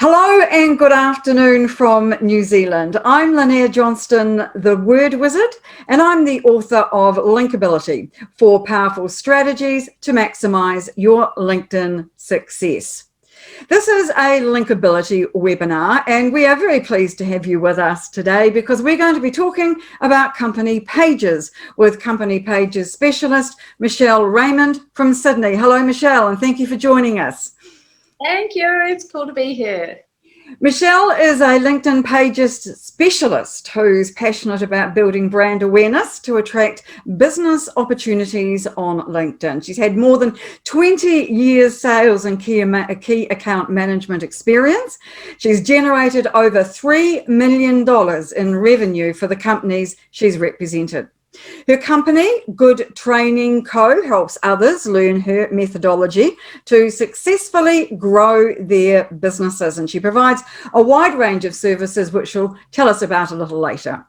Hello and good afternoon from New Zealand. I'm Linnea Johnston, the Word Wizard, and I'm the author of Linkability, 4 Powerful Strategies to Maximise Your LinkedIn Success. This is a Linkability webinar, and we are very pleased to have you with us today because we're going to be talking about company pages with company pages specialist Michelle Raymond from Sydney. Hello, Michelle, and thank you for joining us. Thank you. It's cool to be here. Michelle is a LinkedIn Pages specialist who's passionate about building brand awareness to attract business opportunities on LinkedIn. She's had more than 20 years sales and key account management experience. She's generated over $3 million in revenue for the companies she's represented. Her company, Good Training Co., helps others learn her methodology to successfully grow their businesses, and she provides a wide range of services, which she'll tell us about a little later.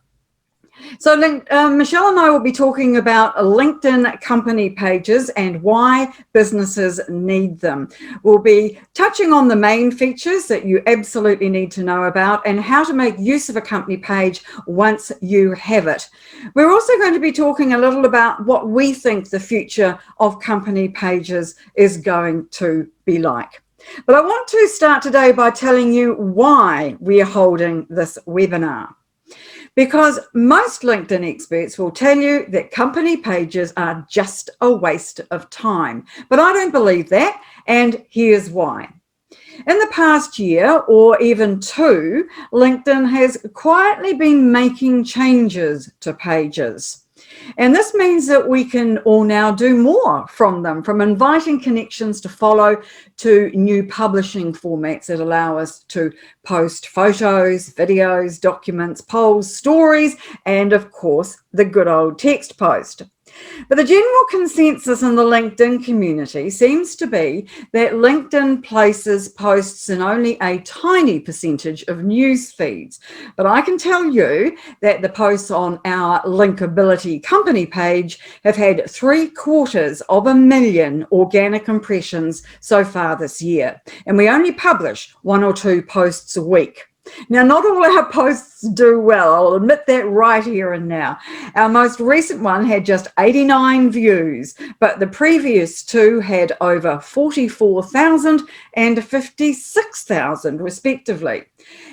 So Michelle and I will be talking about LinkedIn company pages and why businesses need them. We'll be touching on the main features that you absolutely need to know about and how to make use of a company page once you have it. We're also going to be talking a little about what we think the future of company pages is going to be like. But I want to start today by telling you why we are holding this webinar. Because most LinkedIn experts will tell you that company pages are just a waste of time. But I don't believe that, and here's why. In the past year, or even two, LinkedIn has quietly been making changes to pages. And this means that we can all now do more from them, from inviting connections to follow to new publishing formats that allow us to post photos, videos, documents, polls, stories, and of course, the good old text post. But the general consensus in the LinkedIn community seems to be that LinkedIn places posts in only a tiny percentage of news feeds. But I can tell you that the posts on our Linkability company page have had 750,000 organic impressions so far this year. And we only publish 1 or 2 posts a week. Now, not all our posts do well, I'll admit that right here and now. Our most recent one had just 89 views, but the previous 2 had over 44,000 and 56,000 respectively.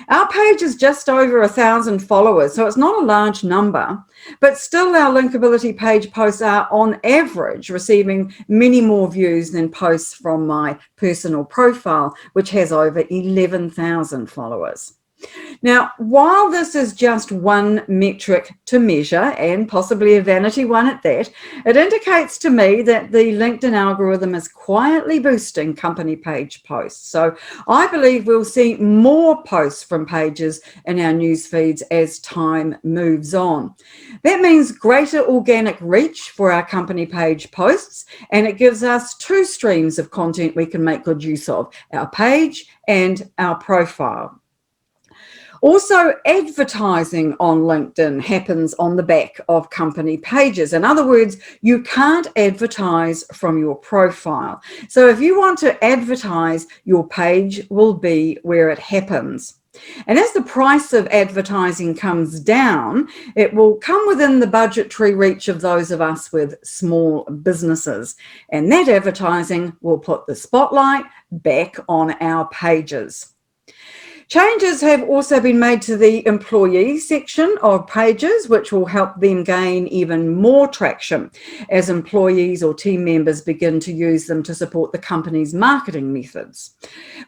Our page is just over 1,000 followers, so it's not a large number, but still our Linkability page posts are on average receiving many more views than posts from my personal profile, which has over 11,000 followers. Now, while this is just one metric to measure, and possibly a vanity one at that, it indicates to me that the LinkedIn algorithm is quietly boosting company page posts. So I believe we'll see more posts from pages in our news feeds as time moves on. That means greater organic reach for our company page posts, and it gives us 2 streams of content we can make good use of, our page and our profile. Also, advertising on LinkedIn happens on the back of company pages. In other words, you can't advertise from your profile. So if you want to advertise, your page will be where it happens. And as the price of advertising comes down, it will come within the budgetary reach of those of us with small businesses. And that advertising will put the spotlight back on our pages. Changes have also been made to the employee section of pages, which will help them gain even more traction as employees or team members begin to use them to support the company's marketing methods.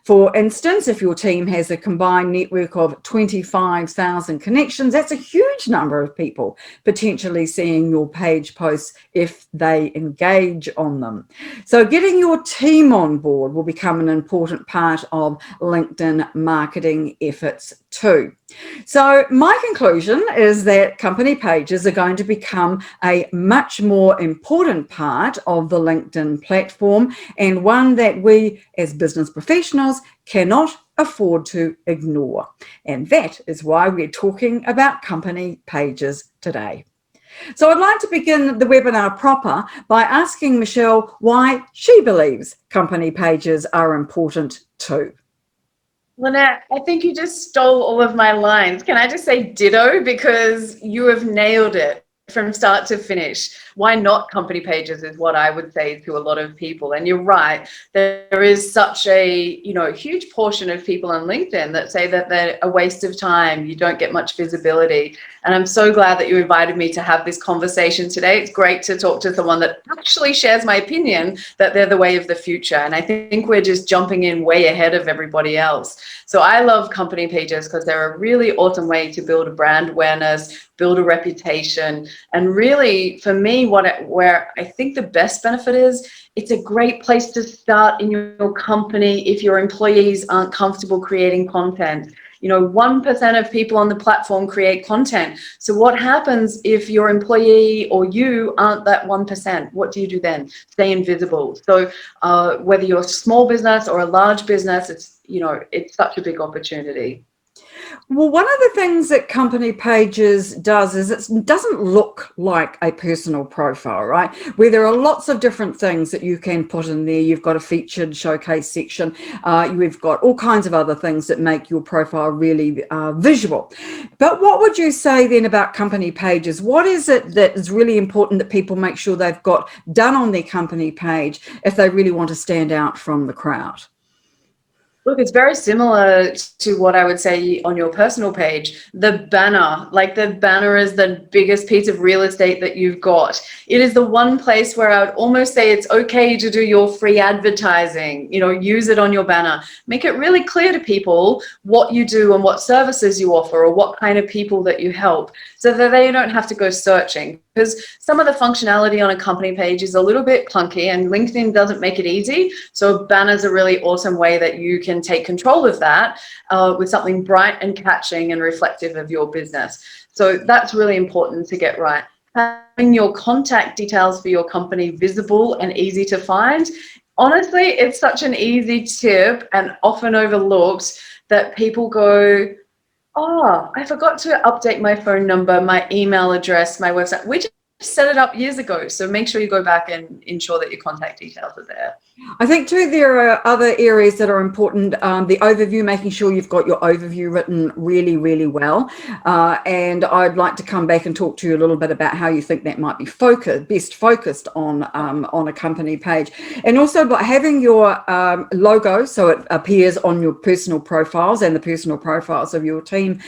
For instance, if your team has a combined network of 25,000 connections, that's a huge number of people potentially seeing your page posts if they engage on them. So getting your team on board will become an important part of LinkedIn marketing efforts too. So my conclusion is that company pages are going to become a much more important part of the LinkedIn platform, and one that we as business professionals cannot afford to ignore. And that is why we're talking about company pages today. So I'd like to begin the webinar proper by asking Michelle why she believes company pages are important too. Lynette, I think you just stole all of my lines. Can I just say ditto? Because you have nailed it from start to finish. Why not company pages is what I would say to a lot of people. And you're right, there is such a huge portion of people on LinkedIn that say that they're a waste of time. You don't get much visibility. And I'm so glad that you invited me to have this conversation today. It's great to talk to someone that actually shares my opinion that they're the way of the future. And I think we're just jumping in way ahead of everybody else. So I love company pages because they're a really awesome way to build a brand awareness, build a reputation. And really, for me, where I think the best benefit is, it's a great place to start in your company if your employees aren't comfortable creating content. 1% of people on the platform create content. So what happens if your employee or you aren't that 1%? What do you do then? Stay invisible. So whether you're a small business or a large business, it's such a big opportunity. Well, one of the things that company pages does is it doesn't look like a personal profile, right? Where there are lots of different things that you can put in there. You've got a featured showcase section. You've got all kinds of other things that make your profile really visual. But what would you say then about company pages? What is it that is really important that people make sure they've got done on their company page if they really want to stand out from the crowd? Look, it's very similar to what I would say on your personal page. The banner is the biggest piece of real estate that you've got. It is the one place where I would almost say it's okay to do your free advertising, use it on your banner. Make it really clear to people what you do and what services you offer or what kind of people that you help so that they don't have to go searching. Because some of the functionality on a company page is a little bit clunky and LinkedIn doesn't make it easy. So banner's a really awesome way that you can take control of that with something bright and catching and reflective of your business. So that's really important to get right. Having your contact details for your company visible and easy to find. Honestly, it's such an easy tip and often overlooked that people go, oh, I forgot to update my phone number, my email address, my website. We just set it up years ago. So make sure you go back and ensure that your contact details are there. I think too, there are other areas that are important. The overview, making sure you've got your overview written really, really well. And I'd like to come back and talk to you a little bit about how you think that might be best focused on a company page. And also by having your logo so it appears on your personal profiles and the personal profiles of your team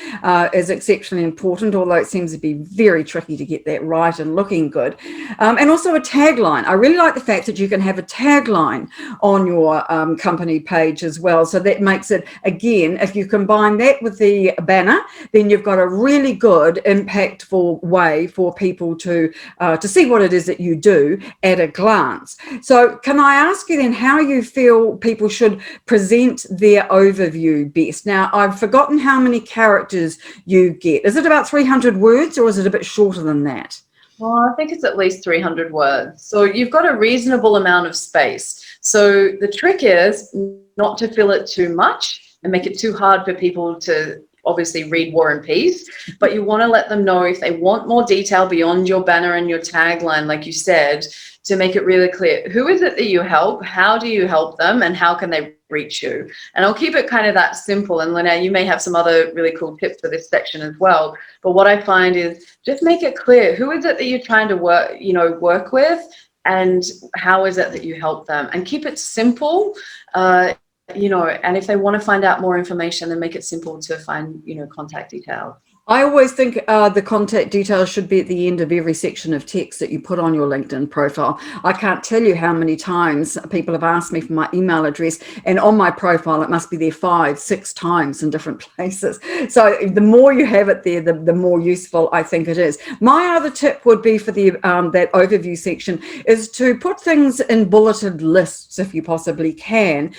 is exceptionally important, although it seems to be very tricky to get that right and looking good. And also a tagline. I really like the fact that you can have a tagline on your company page as well. So that makes it, again, if you combine that with the banner, then you've got a really good, impactful way for people to see what it is that you do at a glance. So can I ask you then how you feel people should present their overview best? Now, I've forgotten how many characters you get. Is it about 300 words or is it a bit shorter than that? Well, I think it's at least 300 words. So you've got a reasonable amount of space. So the trick is not to fill it too much and make it too hard for people to obviously read War and Peace, but you want to let them know if they want more detail beyond your banner and your tagline, like you said, to make it really clear. Who is it that you help? How do you help them? And how can they reach you? And I'll keep it kind of that simple. And Lynette, you may have some other really cool tips for this section as well. But what I find is just make it clear. Who is it that you're trying to work with? And how is it that you help them? And keep it simple. And if they want to find out more information, then make it simple to find, contact details. I always think the contact details should be at the end of every section of text that you put on your LinkedIn profile. I can't tell you how many times people have asked me for my email address, and on my profile it must be there 5-6 times in different places. So the more you have it there, the more useful I think it is. My other tip would be for the that overview section is to put things in bulleted lists if you possibly can,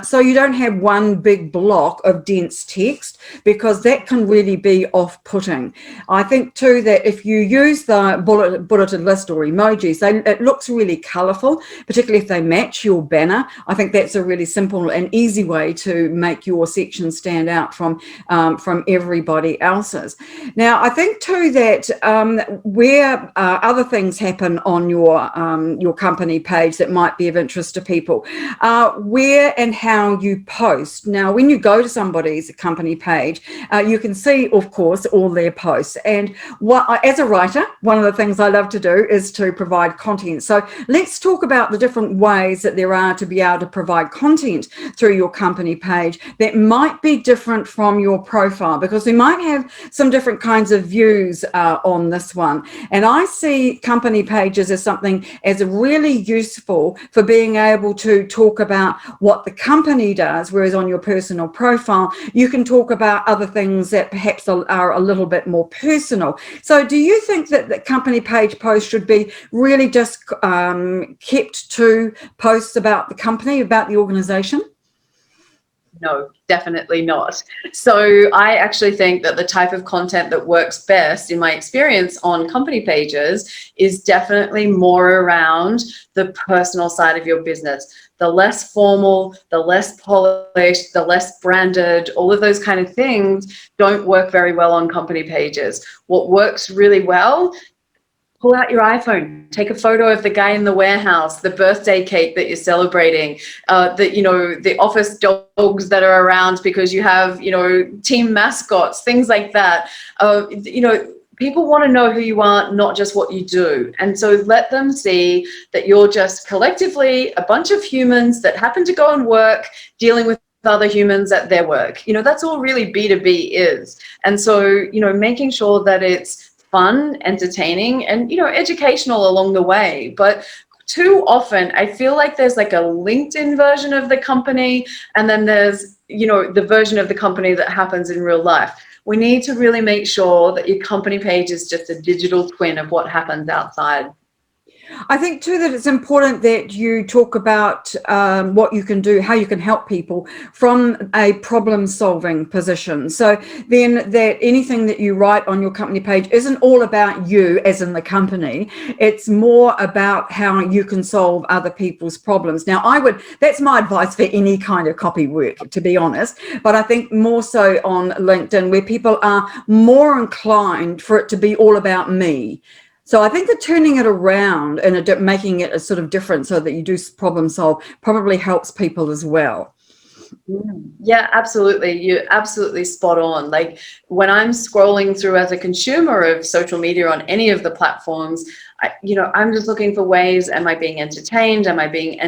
so you don't have one big block of dense text, because that can really be off off-putting. I think too that if you use the bulleted list or emojis, it looks really colourful, particularly if they match your banner. I think that's a really simple and easy way to make your section stand out from everybody else's. Now, I think too that where other things happen on your company page that might be of interest to people, where and how you post. Now, when you go to somebody's company page, you can see, of course, all their posts. And as a writer, one of the things I love to do is to provide content. So let's talk about the different ways that there are to be able to provide content through your company page that might be different from your profile, because we might have some different kinds of views on this one. And I see company pages as something as really useful for being able to talk about what the company does, whereas on your personal profile, you can talk about other things that perhaps are a little bit more personal. So do you think that the company page post should be really just kept to posts about the company, about the organization? No, definitely not. So I actually think that the type of content that works best, in my experience, on company pages is definitely more around the personal side of your business. The less formal, the less polished, the less branded, all of those kind of things don't work very well on company pages. What works really well: pull out your iPhone, take a photo of the guy in the warehouse, the birthday cake that you're celebrating, the office dogs that are around because you have, team mascots, things like that. People want to know who you are, not just what you do. And so let them see that you're just collectively a bunch of humans that happen to go and work dealing with other humans at their work. That's all really B2B is. And so, making sure that it's fun, entertaining, and educational along the way. But too often I feel like there's like a LinkedIn version of the company, and then there's the version of the company that happens in real life. We need to really make sure that your company page is just a digital twin of what happens outside. I think too that it's important that you talk about what you can do, how you can help people from a problem-solving position. So then that anything that you write on your company page isn't all about you as in the company. It's more about how you can solve other people's problems. Now, that's my advice for any kind of copy work, to be honest. But I think more so on LinkedIn, where people are more inclined for it to be all about me. So I think that turning it around and making it a sort of different so that you do problem solve probably helps people as well. Yeah, absolutely. You're absolutely spot on. Like when I'm scrolling through as a consumer of social media on any of the platforms, I'm just looking for ways. Am I being entertained? Am I being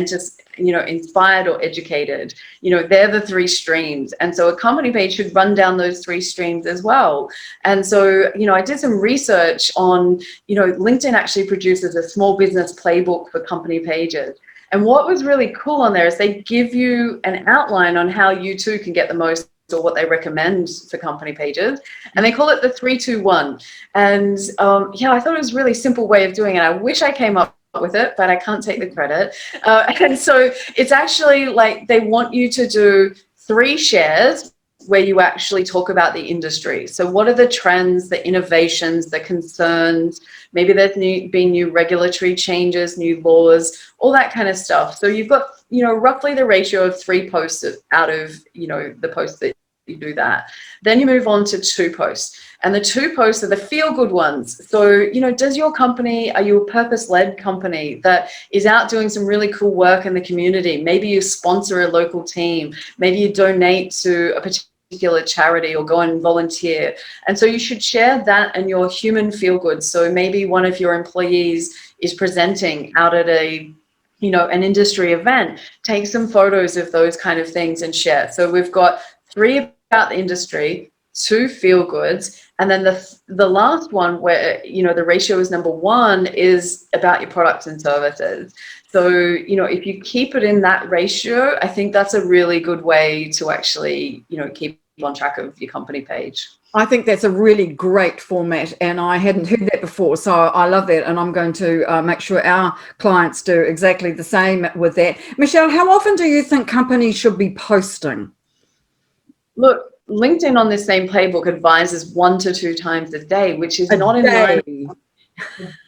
inspired or educated? They're the three streams. And so a company page should run down those three streams as well. And so, I did some research on, LinkedIn actually produces a small business playbook for company pages. And what was really cool on there is they give you an outline on how you too can get the most, or what they recommend for company pages. And they call it the 3-2-1. And I thought it was a really simple way of doing it. I wish I came up with it, but I can't take the credit. And so it's actually like they want you to do 3 shares where you actually talk about the industry. So what are the trends, the innovations, the concerns? Maybe there's been new regulatory changes, new laws, all that kind of stuff. So you've got, roughly the ratio of 3 posts out of, the posts that you do that. Then you move on to 2 posts. And the 2 posts are the feel-good ones. So, are you a purpose-led company that is out doing some really cool work in the community? Maybe you sponsor a local team. Maybe you donate to a particular charity or go and volunteer. And so you should share that and your human feel-good. So maybe one of your employees is presenting out at an industry event. Take some photos of those kind of things and share. So we've got 3 about the industry, 2 feel goods, and then the last one where the ratio is number 1 is about your products and services. So if you keep it in that ratio, I think that's a really good way to actually keep on track of your company page. I think that's a really great format, and I hadn't heard that before, so I love that, and I'm going to make sure our clients do exactly the same with that. Michelle, how often do you think companies should be posting? Look, LinkedIn on this same playbook advises 1 to 2 times a day, which is A not in line day.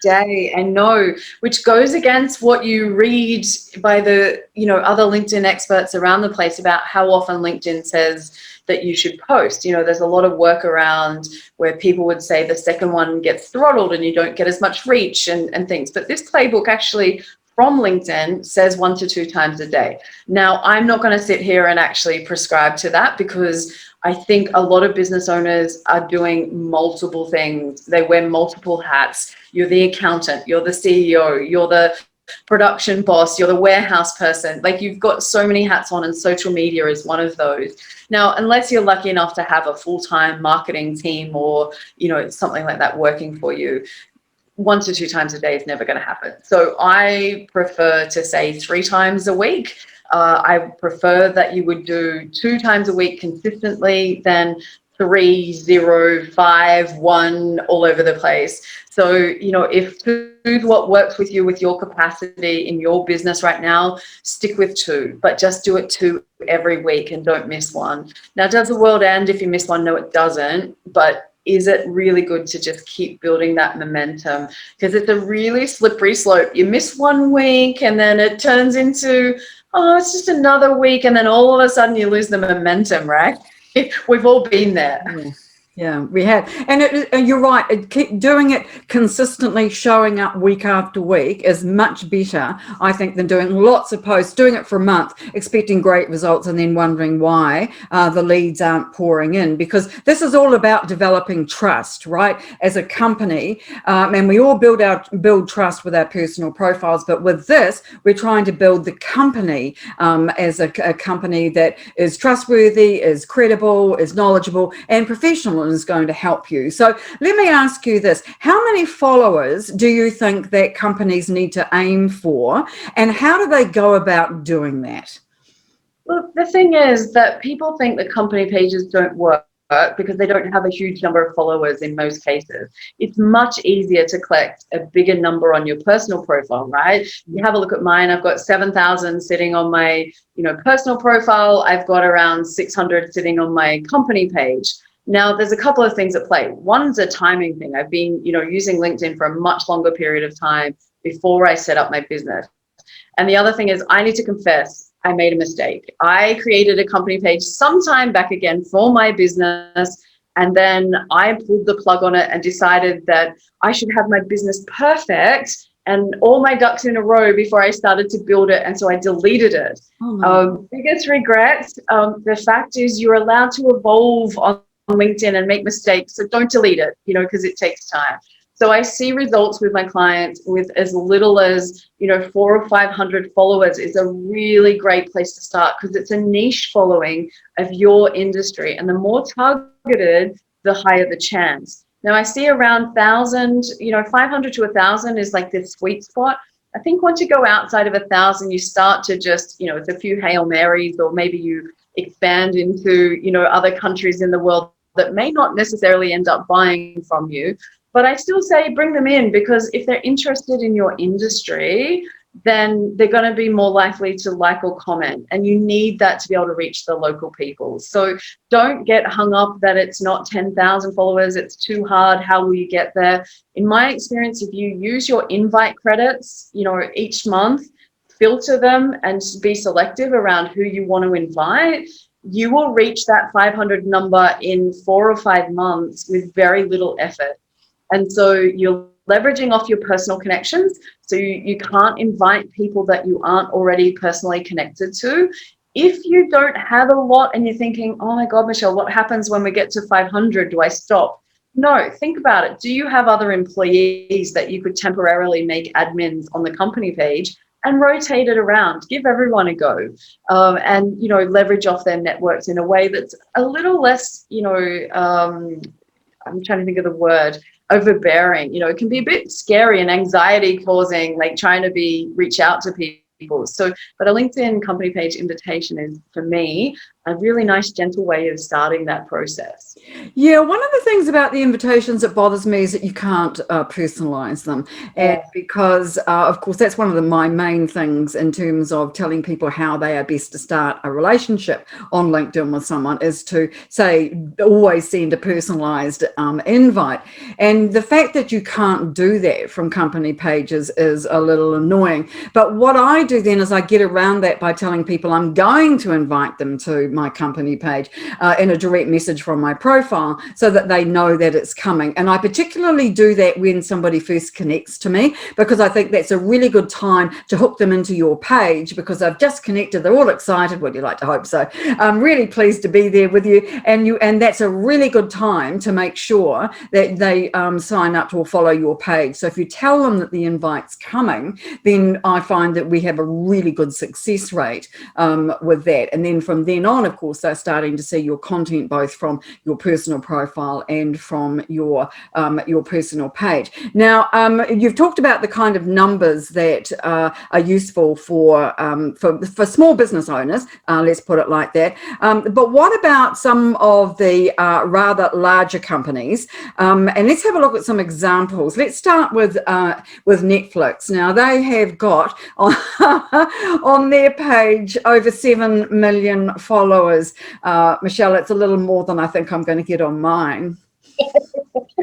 day. I know, which goes against what you read by the, other LinkedIn experts around the place about how often LinkedIn says that you should post. There's a lot of work around where people would say the second one gets throttled and you don't get as much reach and things. But this playbook actually from LinkedIn says 1 to 2 times a day. Now, I'm not going to sit here and actually prescribe to that, because I think a lot of business owners are doing multiple things. They wear multiple hats. You're the accountant, you're the CEO, you're the production boss, you're the warehouse person. Like, you've got so many hats on, and social media is one of those. Now, unless you're lucky enough to have a full-time marketing team or, something like that working for you, 1 to 2 times a day is never going to happen. So I prefer to say 3 times a week. I prefer that you would do 2 times a week consistently than 3, 0, 5, 1 all over the place. So, if 2 is what works with you with your capacity in your business right now, stick with 2, but just do it 2 every week and don't miss one. Now, does the world end if you miss one? No, it doesn't. But is it really good to just keep building that momentum? Because it's a really slippery slope. You miss 1 week and then it turns into, oh, it's just another week. And then all of a sudden you lose the momentum, right? We've all been there. Yeah, we have. And you're right. Keep doing it consistently, showing up week after week is much better, I think, than doing lots of posts, doing it for a month, expecting great results, and then wondering why the leads aren't pouring in. Because this is all about developing trust, right? As a company, and we all build trust with our personal profiles. But with this, we're trying to build the company as a company that is trustworthy, is credible, is knowledgeable, and professional, is going to help you. So let me ask you this. How many followers do you think that companies need to aim for, and how do they go about doing that? Well, the thing is that people think that company pages don't work because they don't have a huge number of followers in most cases. It's much easier to collect a bigger number on your personal profile, right? You have a look at mine. I've got 7,000 sitting on my, personal profile. I've got around 600 sitting on my company page. Now, there's a couple of things at play. One's a timing thing. I've been, using LinkedIn for a much longer period of time before I set up my business. And the other thing is, I need to confess, I made a mistake. I created a company page sometime back again for my business, and then I pulled the plug on it and decided that I should have my business perfect and all my ducks in a row before I started to build it. And so I deleted it. Biggest regret, the fact is you're allowed to evolve on LinkedIn and make mistakes. So don't delete it, because it takes time. So I see results with my clients with as little as, 400 or 500 followers is a really great place to start, because it's a niche following of your industry. And the more targeted, the higher the chance. Now I see around 1,000, 500 to 1,000 is like the sweet spot. I think once you go outside of 1,000, you start to just, it's a few Hail Marys, or maybe you expand into, other countries in the world that may not necessarily end up buying from you. But I still say bring them in, because if they're interested in your industry, then they're going to be more likely to like or comment. And you need that to be able to reach the local people. So don't get hung up that it's not 10,000 followers. It's too hard. How will you get there? In my experience, if you use your invite credits, each month, filter them and be selective around who you want to invite, you will reach that 500 number in 4 or 5 months with very little effort. And so you're leveraging off your personal connections. So you can't invite people that you aren't already personally connected to. If you don't have a lot and you're thinking, oh my God, Michelle, what happens when we get to 500? Do I stop? No, think about it. Do you have other employees that you could temporarily make admins on the company page and rotate it around? Give everyone a go, and leverage off their networks in a way that's a little less, I'm trying to think of the word, overbearing. It can be a bit scary and anxiety causing, like trying to reach out to people. So, but a LinkedIn company page invitation is, for me, a really nice, gentle way of starting that process. Yeah, one of the things about the invitations that bothers me is that you can't personalize them. And because, of course, that's one of my main things in terms of telling people how they are best to start a relationship on LinkedIn with someone is to say, always send a personalized invite. And the fact that you can't do that from company pages is a little annoying. But what I do then is I get around that by telling people I'm going to invite them to my company page in a direct message from my profile so that they know that it's coming. And I particularly do that when somebody first connects to me, because I think that's a really good time to hook them into your page, because I've just connected, they're all excited. Well, you like to hope so. I'm really pleased to be there with you, and that's a really good time to make sure that they sign up or follow your page. So if you tell them that the invite's coming, then I find that we have a really good success rate with that. And then from then on, of course, they're starting to see your content both from your personal profile and from your personal page. Now, you've talked about the kind of numbers that are useful for small business owners, let's put it like that. But what about some of the rather larger companies? And let's have a look at some examples. Let's start with Netflix. Now, they have got on their page over 7 million followers. Michelle, it's a little more than I think I'm going to get on mine.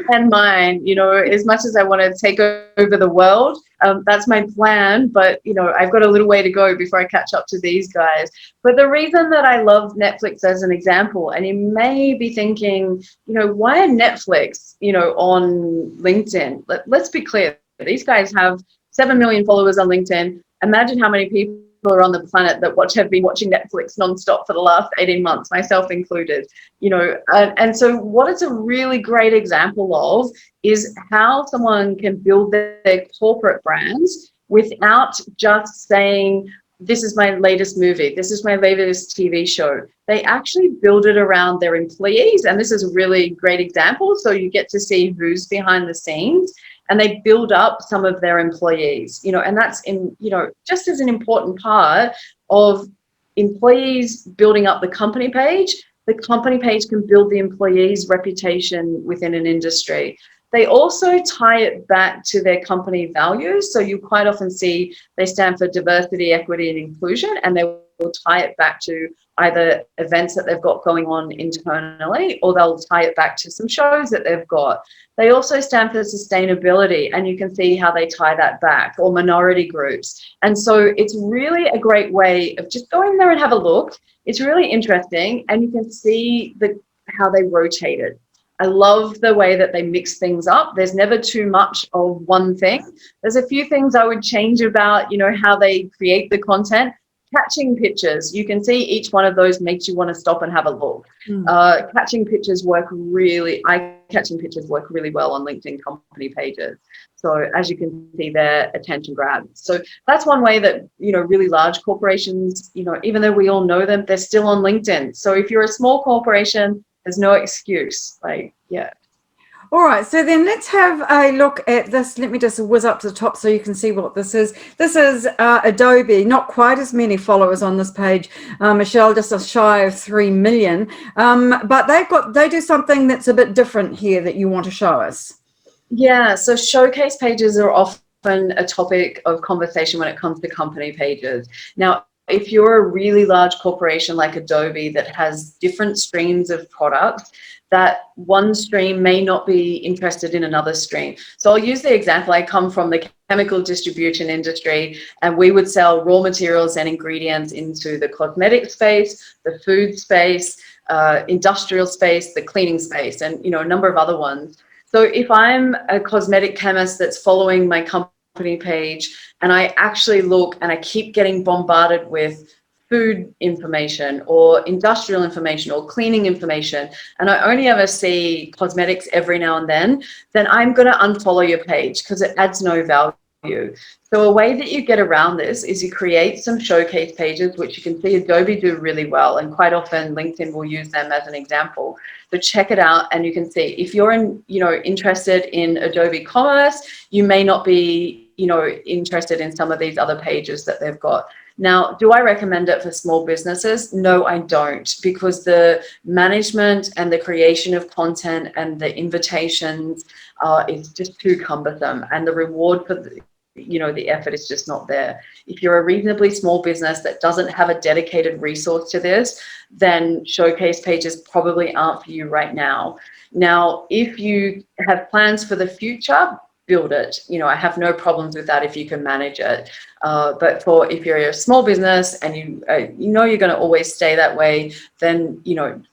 And mine, you know, as much as I want to take over the world, that's my plan. But, you know, I've got a little way to go before I catch up to these guys. But the reason that I love Netflix as an example, and you may be thinking, you know, why Netflix, you know, on LinkedIn? Let's be clear. These guys have 7 million followers on LinkedIn. Imagine how many people are on the planet that have been watching Netflix nonstop for the last 18 months, myself included, you know. And so what it's a really great example of is how someone can build their corporate brands without just saying, this is my latest movie, this is my latest TV show. They actually build it around their employees. And this is a really great example. So you get to see who's behind the scenes, and they build up some of their employees, you know, and that's just as an important part of employees building up the company page. The company page can build the employee's reputation within an industry. They also tie it back to their company values. So you quite often see they stand for diversity, equity, and inclusion, and they will tie it back to either events that they've got going on internally, or they'll tie it back to some shows that they've got. They also stand for sustainability, and you can see how they tie that back, or minority groups. And so it's really a great way of just going there and have a look. It's really interesting, and you can see how they rotate it. I love the way that they mix things up. There's never too much of one thing. There's a few things I would change about, you know, how they create the content. Catching pictures, you can see each one of those makes you want to stop and have a look. Catching pictures work really well on LinkedIn company pages. So as you can see, they're attention grabs. So that's one way that, you know, really large corporations, you know, even though we all know them, they're still on LinkedIn. So if you're a small corporation, there's no excuse. Like, yeah. All right, so then let's have a look at this. Let me just whiz up to the top so you can see what this is. This is Adobe, not quite as many followers on this page, Michelle, just a shy of 3 million. But they do something that's a bit different here that you want to show us. Yeah, so showcase pages are often a topic of conversation when it comes to company pages. Now, if you're a really large corporation like Adobe that has different streams of products, that one stream may not be interested in another stream. So I'll use the example. I come from the chemical distribution industry, and we would sell raw materials and ingredients into the cosmetic space, the food space, industrial space, the cleaning space, and, you know, a number of other ones. So if I'm a cosmetic chemist that's following my company page, and I actually look and I keep getting bombarded with food information or industrial information or cleaning information, and I only ever see cosmetics every now and then I'm going to unfollow your page because it adds no value. So a way that you get around this is you create some showcase pages, which you can see Adobe do really well, and quite often LinkedIn will use them as an example. So check it out, and you can see if you're interested in Adobe Commerce, you may not be interested in some of these other pages that they've got. Now, do I recommend it for small businesses? No, I don't, because the management and the creation of content and the invitations is just too cumbersome, and the reward for the effort is just not there. If you're a reasonably small business that doesn't have a dedicated resource to this, then showcase pages probably aren't for you right now. Now, if you have plans for the future, build it. I have no problems with that if you can manage it. But if you're a small business and you're going to always stay that way, then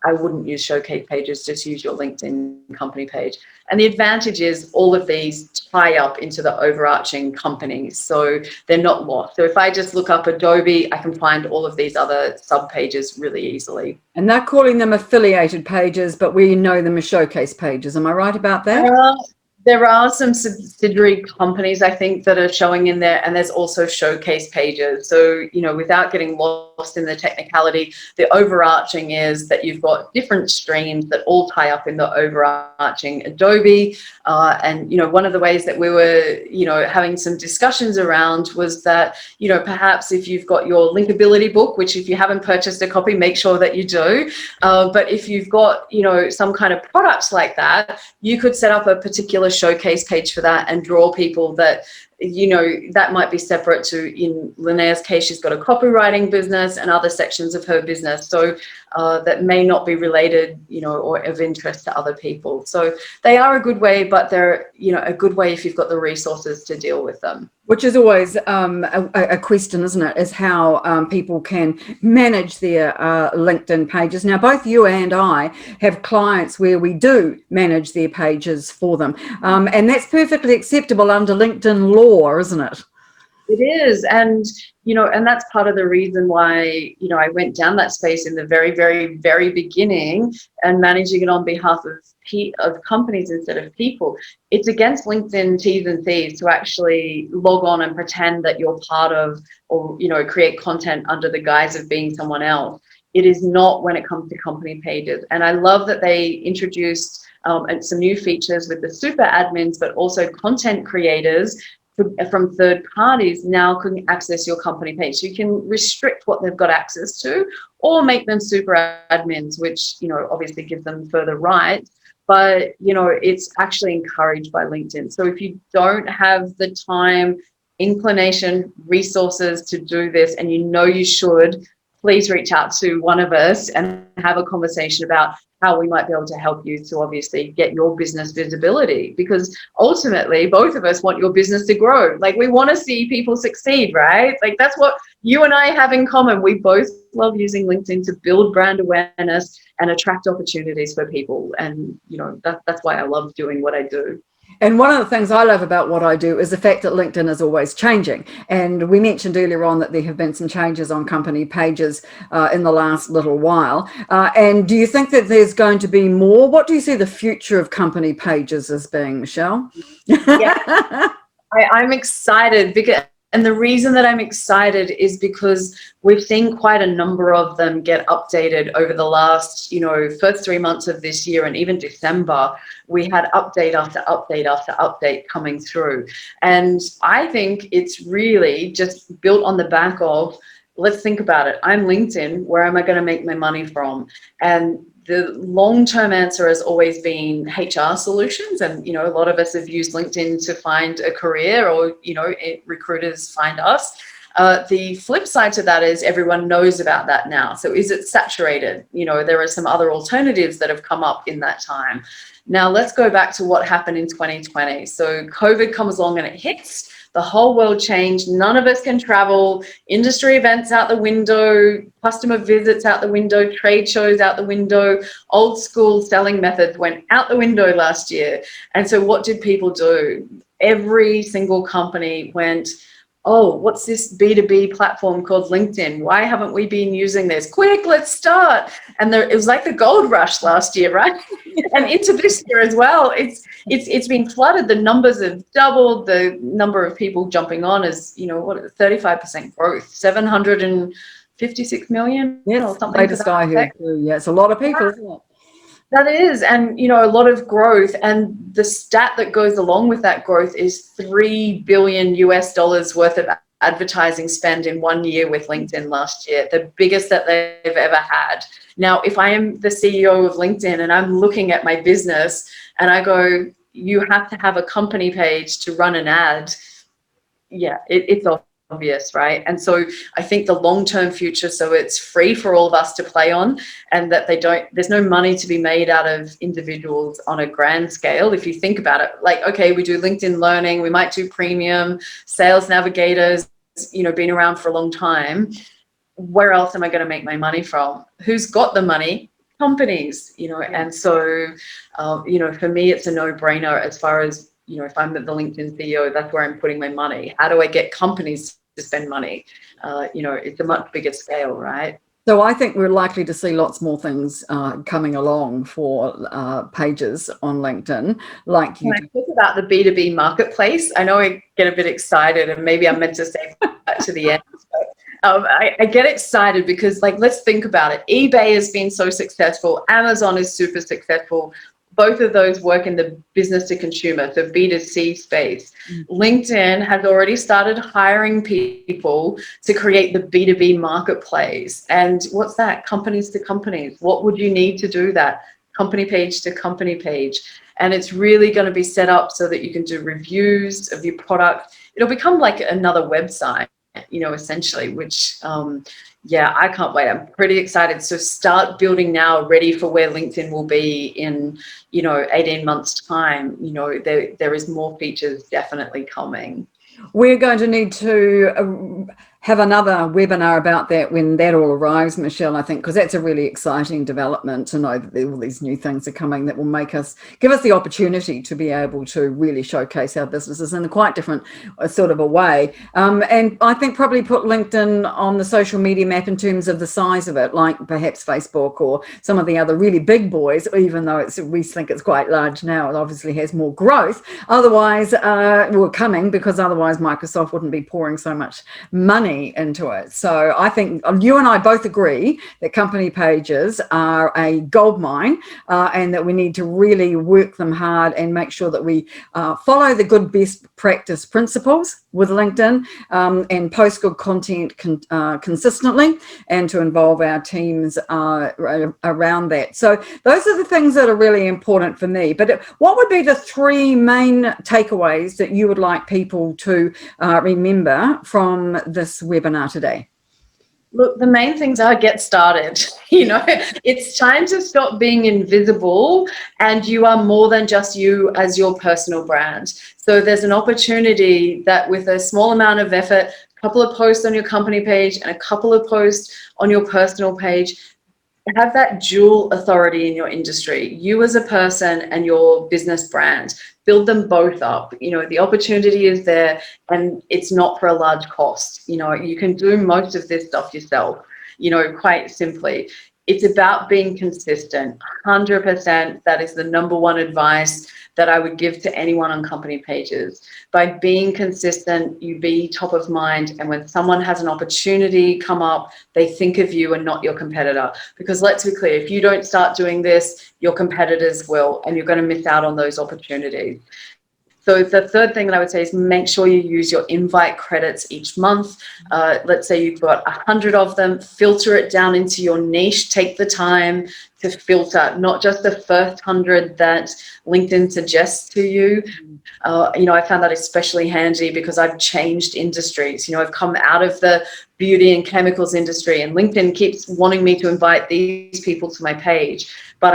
I wouldn't use showcase pages. Just use your LinkedIn company page. And the advantage is all of these tie up into the overarching companies, so they're not lost. So if I just look up Adobe, I can find all of these other sub pages really easily. And they're calling them affiliated pages, but we know them as showcase pages. Am I right about that? There are some subsidiary companies, I think, that are showing in there, and there's also showcase pages. So, without getting lost in the technicality, the overarching is that you've got different streams that all tie up in the overarching Adobe. And, one of the ways that we were, having some discussions around was that, perhaps if you've got your linkability book, which if you haven't purchased a copy, make sure that you do. But if you've got, some kind of products like that, you could set up a particular showcase page for that and draw people that that might be separate to, in Linnea's case, she's got a copywriting business and other sections of her business, so that may not be related or of interest to other people. So they are a good way, but they're a good way if you've got the resources to deal with them. Which is always a question, isn't it, is how people can manage their LinkedIn pages. Now, both you and I have clients where we do manage their pages for them. And that's perfectly acceptable under LinkedIn law, isn't it? It is. And, and that's part of the reason why, I went down that space in the very, very, very beginning and managing it on behalf of companies instead of people. It's against LinkedIn T's and C's to actually log on and pretend that you're part of or, create content under the guise of being someone else. It is not when it comes to company pages. And I love that they introduced some new features with the super admins, but also content creators from third parties now can access your company page. So you can restrict what they've got access to or make them super admins, which, obviously gives them further rights. But, it's actually encouraged by LinkedIn. So if you don't have the time, inclination, resources to do this, and you should, please reach out to one of us and have a conversation about how we might be able to help you to obviously get your business visibility, because ultimately both of us want your business to grow. Like, we want to see people succeed, right? Like, that's what you and I have in common. We both love using LinkedIn to build brand awareness and attract opportunities for people. And, that's why I love doing what I do. And one of the things I love about what I do is the fact that LinkedIn is always changing. And we mentioned earlier on that there have been some changes on company pages in the last little while. And do you think that there's going to be more? What do you see the future of company pages as being, Michelle? Yeah, I'm excited and the reason that I'm excited is because we've seen quite a number of them get updated over the last, first 3 months of this year, and even December, we had update after update after update coming through. And I think it's really just built on the back of, let's think about it. I'm LinkedIn. Where am I going to make my money from? And the long-term answer has always been HR solutions. And, a lot of us have used LinkedIn to find a career, or, recruiters find us. The flip side to that is everyone knows about that now. So is it saturated? There are some other alternatives that have come up in that time. Now let's go back to what happened in 2020. So COVID comes along and it hits. The whole world changed. None of us can travel. Industry events out the window, customer visits out the window, trade shows out the window, old school selling methods went out the window last year. And so what did people do? Every single company went, oh, what's this B2B platform called LinkedIn? Why haven't we been using this? Quick, let's start. And it was like the gold rush last year, right? And into this year as well. It's been flooded. The numbers have doubled. The number of people jumping on is, 35% growth, 756 million. Yes, or something. latest I heard too. Yeah, it's a lot of people, isn't it? That is, and a lot of growth, and the stat that goes along with that growth is $3 billion worth of advertising spend in 1 year with LinkedIn last year, the biggest that they've ever had. Now, if I am the CEO of LinkedIn and I'm looking at my business and I go, you have to have a company page to run an ad, yeah, it's obvious, right? And so I think the long-term future, so it's free for all of us to play on, and that there's no money to be made out of individuals on a grand scale. If you think about it, like, okay, we do LinkedIn Learning, we might do premium, Sales Navigators, been around for a long time. Where else am I going to make my money from? Who's got the money? Companies, and so, for me, it's a no-brainer as far as, if I'm the LinkedIn CEO, that's where I'm putting my money. How do I get companies to spend money? It's a much bigger scale, right? So I think we're likely to see lots more things coming along for pages on LinkedIn, like you do. When I talk about the B2B marketplace, I know I get a bit excited, and maybe I'm meant to say that to the end. But I get excited because, let's think about it. eBay has been so successful. Amazon is super successful. Both of those work in the business to consumer, so B2C space. LinkedIn has already started hiring people to create the B2B marketplace. And what's that? Companies to companies. What would you need to do that? Company page to company page. And it's really going to be set up so that you can do reviews of your product. It'll become like another website, essentially, which, I can't wait. I'm pretty excited. So start building now, ready for where LinkedIn will be in, 18 months time. There is more features definitely coming. We're going to need to have another webinar about that when that all arrives, Michelle, I think, because that's a really exciting development to know that all these new things are coming that will give us the opportunity to be able to really showcase our businesses in a quite different sort of a way. And I think probably put LinkedIn on the social media map in terms of the size of it, like perhaps Facebook or some of the other really big boys, even though we think it's quite large now. It obviously has more growth. Otherwise, we're coming, because otherwise Microsoft wouldn't be pouring so much money into it. So I think you and I both agree that company pages are a gold mine, and that we need to really work them hard and make sure that we follow the good best practice principles with LinkedIn, and post good content consistently, and to involve our teams around that. So those are the things that are really important for me. But what would be the 3 main takeaways that you would like people to remember from this webinar today? Look, the main things are get started. It's time to stop being invisible, and you are more than just you as your personal brand. So there's an opportunity that with a small amount of effort, a couple of posts on your company page and a couple of posts on your personal page, have that dual authority in your industry, you as a person and your business brand. Build them both up. The opportunity is there, and it's not for a large cost. You can do most of this stuff yourself, quite simply. It's about being consistent. 100%. That is the number one advice that I would give to anyone on company pages. By being consistent, you be top of mind. And when someone has an opportunity come up, they think of you and not your competitor. Because let's be clear, if you don't start doing this, your competitors will, and you're going to miss out on those opportunities. So the third thing that I would say is make sure you use your invite credits each month. Let's say you've got 100 of them, filter it down into your niche. Take the time to filter, not just the first 100 that LinkedIn suggests to you. I found that especially handy because I've changed industries. I've come out of the beauty and chemicals industry, and LinkedIn keeps wanting me to invite these people to my page, but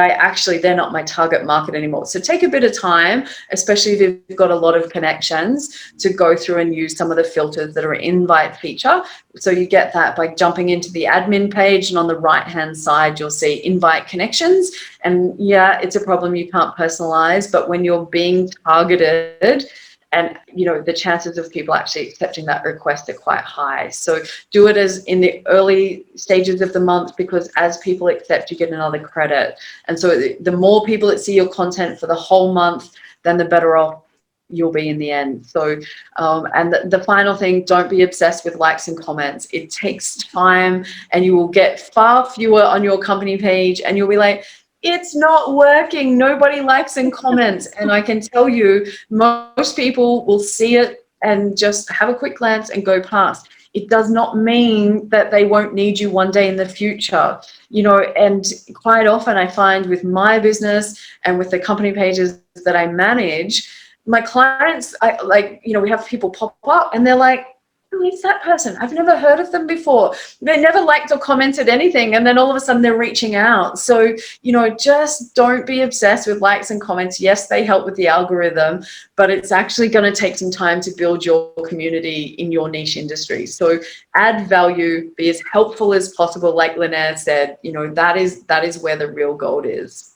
they're not my target market anymore. So take a bit of time, especially if you've got a lot of connections, to go through and use some of the filters that are invite feature. So you get that by jumping into the admin page, and on the right-hand side, you'll see invite connections. And yeah, it's a problem you can't personalize, but when you're being targeted, and the chances of people actually accepting that request are quite high. So do it as in the early stages of the month, because as people accept, you get another credit. And so the more people that see your content for the whole month, then the better off you'll be in the end. So and the final thing, don't be obsessed with likes and comments. It takes time, and you will get far fewer on your company page, and you'll be like, it's not working. Nobody likes and comments. And I can tell you, most people will see it and just have a quick glance and go past. It does not mean that they won't need you one day in the future, you know. And quite often I find with my business and with the company pages that I manage, my clients, we have people pop up and they're like, who is that person? I've never heard of them before. They never liked or commented anything. And then all of a sudden they're reaching out. So, you know, just don't be obsessed with likes and comments. Yes, they help with the algorithm, but it's actually going to take some time to build your community in your niche industry. So add value, be as helpful as possible. Like Lynette said, you know, that is where the real gold is.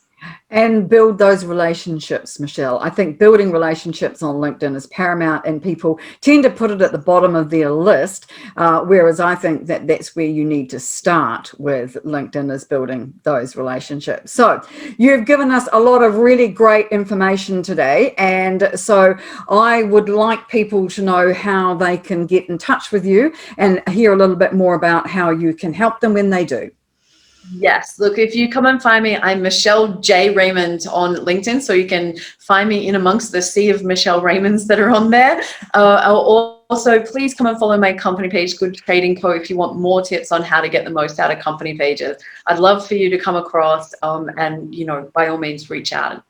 And build those relationships, Michelle. I think building relationships on LinkedIn is paramount, and people tend to put it at the bottom of their list, whereas I think that that's where you need to start with LinkedIn, is building those relationships. So you've given us a lot of really great information today, and so I would like people to know how they can get in touch with you and hear a little bit more about how you can help them when they do. Yes, look, if you come and find me, I'm Michelle J. Raymond on LinkedIn, so you can find me in amongst the sea of Michelle Raymonds that are on there. Also, please come and follow my company page, Good Trading Co., if you want more tips on how to get the most out of company pages. I'd love for you to come across and, you know, by all means, reach out.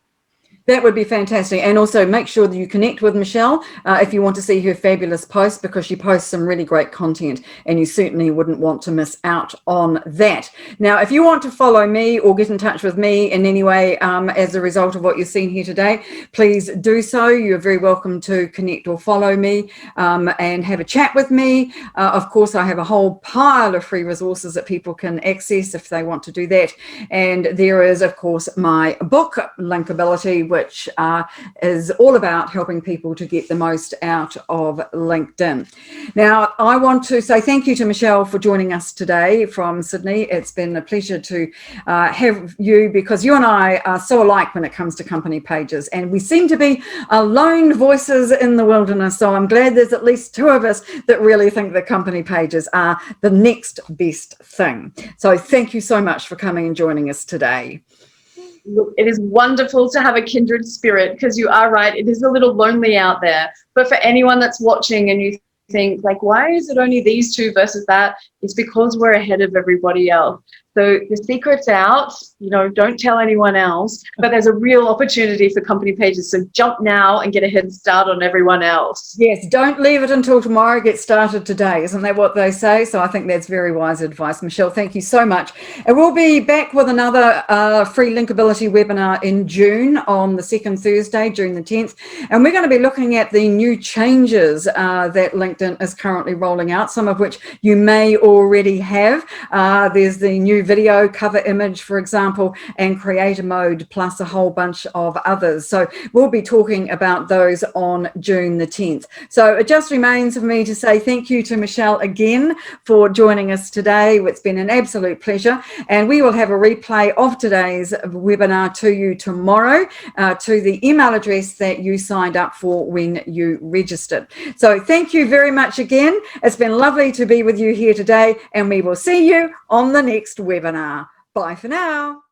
That would be fantastic. And also make sure that you connect with Michelle if you want to see her fabulous posts, because she posts some really great content and you certainly wouldn't want to miss out on that. Now, if you want to follow me or get in touch with me in any way as a result of what you've seen here today, please do so. You're very welcome to connect or follow me and have a chat with me. Of course, I have a whole pile of free resources that people can access if they want to do that. And there is, of course, my book, Linkability, which is all about helping people to get the most out of LinkedIn. Now, I want to say thank you to Michelle for joining us today from Sydney. It's been a pleasure to have you, because you and I are so alike when it comes to company pages, and we seem to be lone voices in the wilderness. So I'm glad there's at least two of us that really think that company pages are the next best thing. So thank you so much for coming and joining us today. Look, it is wonderful to have a kindred spirit, because you are right, it is a little lonely out there. But for anyone that's watching and you think, like, why is it only these two versus that? It's because we're ahead of everybody else. So the secret's out, you know, don't tell anyone else, but there's a real opportunity for company pages. So jump now and get a head start on everyone else. Yes, don't leave it until tomorrow. Get started today. Isn't that what they say? So I think that's very wise advice. Michelle, thank you so much. And we'll be back with another free Linkability webinar in June on the second Thursday, June the 10th. And we're going to be looking at the new changes that LinkedIn is currently rolling out, some of which you may already have. There's the new video cover image, for example, and creator mode, plus a whole bunch of others. So we'll be talking about those on June the 10th. So it just remains for me to say thank you to Michelle again for joining us today. It's been an absolute pleasure, and we will have a replay of today's webinar to you tomorrow to the email address that you signed up for when you registered. So thank you very much again. It's been lovely to be with you here today, and we will see you on the next webinar. Bye for now.